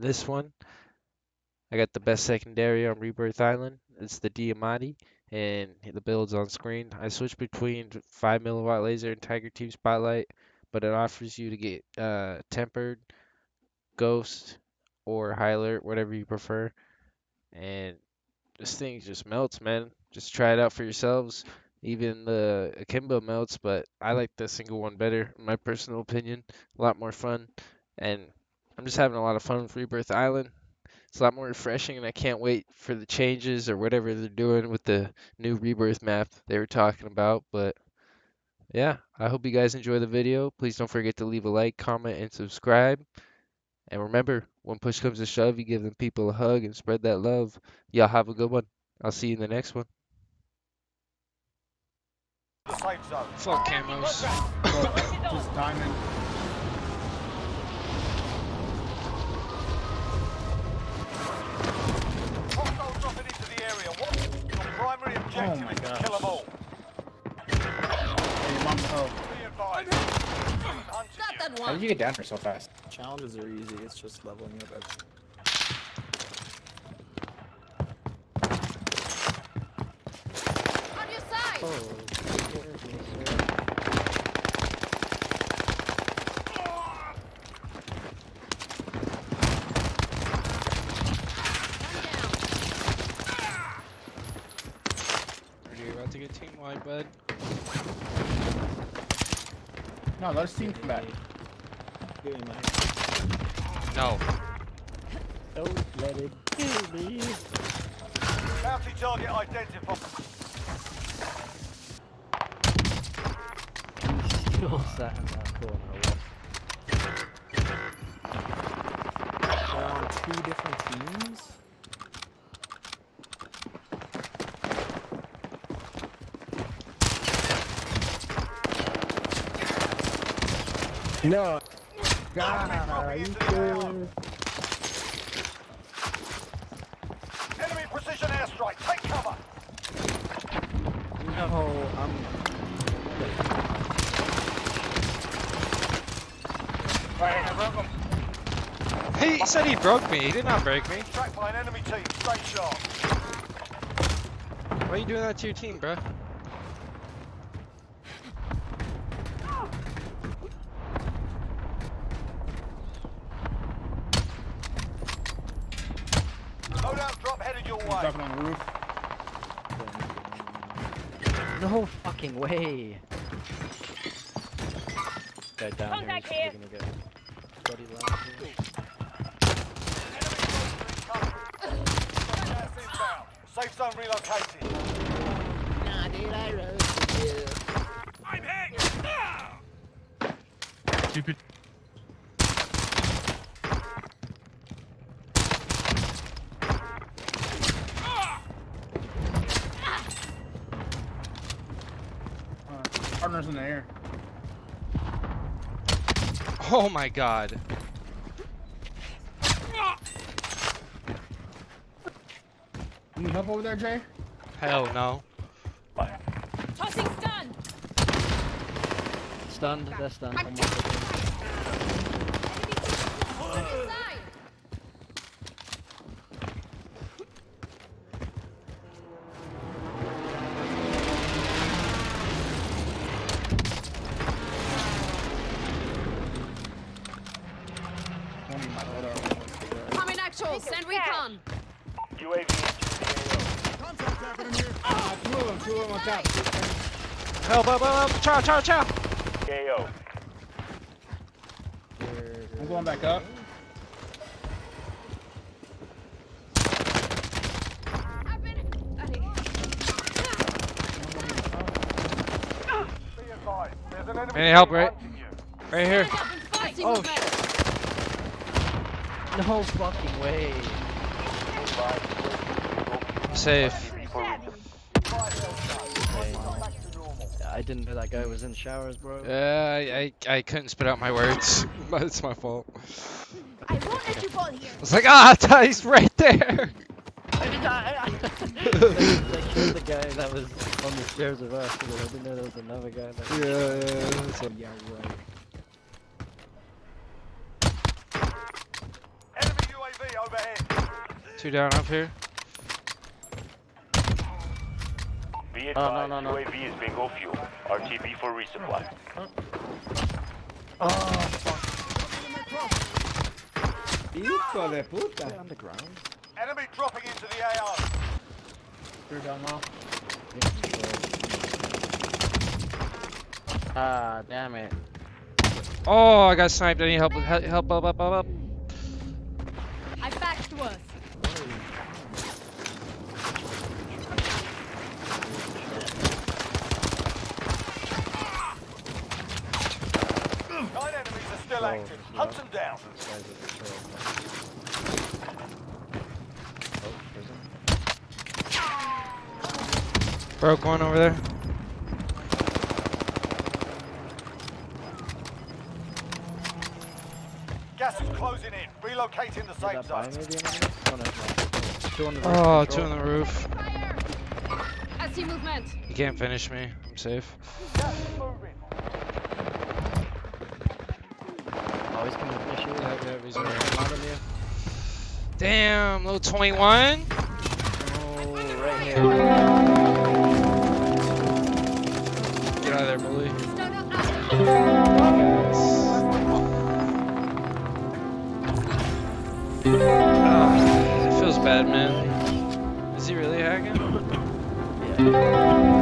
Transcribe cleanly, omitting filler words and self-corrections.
this one, I got the best secondary on Rebirth Island. It's the Diamante, and the build's on screen. I switch between 5 milliwatt laser and Tiger Team Spotlight, but it offers you to get tempered, ghost, or high alert, whatever you prefer. And this thing just melts, man. Just try it out for yourselves. Even the akimbo melts, but I like the single one better, in my personal opinion. A lot more fun, and I'm just having a lot of fun with Rebirth Island. It's a lot more refreshing, and I can't wait for the changes or whatever they're doing with the new Rebirth map they were talking about. But yeah, I hope you guys enjoy the video. Please don't forget to leave a like, comment, and subscribe. And remember, when push comes to shove, you give them people a hug and spread that love. Y'all have a good one. I'll see you in the next one. Fuck camos. Just diamond. Hostiles dropping into the area. Your primary objective is to kill them all. Hey, mom, oh. Be advised. Hunting you. How did you get down here so fast? Challenges are easy, it's just leveling up. On your side! Are you about to get team wide, bud? No, let us team come back. No. Don't let it kill me. Bounty target identified. Still sat in that corner. They're on 2 different teams? No. God, are you sure? Enemy precision airstrike. Take cover. No, I'm. Alright, I broke him. He said he broke me. He did not break me. Tracked by an enemy team. Stay sharp. Why are you doing that to your team, bro? Loadout drop headed your He's way. dropping on the roof. No fucking way. Guy down Contact here. here. Is gonna get bloody loud here. Enemy close incoming. Gas inbound. Safe zone relocated. Nah, dude, I roasted you. I'm hit. Stupid. Partners in the air. Oh my god. You need help over there, Jay? Hell no. Tossing stun! Stunned, they're stunned. I'm On taking my on your side! One in my loadout. Coming actual, send recon! UAV entering Two of them on top. Help, help, help. Chow, chow, chow. the AO. I'm going back up. I've been... Be advised. There's an enemy Any help, team right? hunting you. Right here. Stand up and fight! Oh, movement. No fucking way. Safe. I didn't know that guy was in showers, bro. I couldn't spit out my words. But it's my fault. I won't let you fall here! I was like, ah, he's right there. They killed the guy that was on the stairs of us, but I didn't know there was another guy that was... Yeah, that's what... Yeah, right. Enemy UAV UAV overhead. 2 down up here. Be Oh, advised, no. UAV is bingo fuel. RTB for resupply. Hijo de puta. Stay on the ground. Enemy dropping into the AR. You're done now. Ah, damn it. Oh, I got sniped. I need help. Help! Up! I back to us. Nine enemies are still active. Hunt them down. This guy's at the trail. Oh, prison. Broke one over there. Gas is closing in. Relocating the Did safe that buy zone. maybe anything? Oh, no, it's not. Two on the roof. Oh, control. 2 on the roof. Fire! I see movement. You can't finish me. I'm safe. Gas is moving. Oh, he's coming to finish you. Yeah, he's over here. Out of you. Damn, little 21. Oh, right here. Get out of there, bully. No, no, no. It feels bad, man. Is he really hacking? Yeah.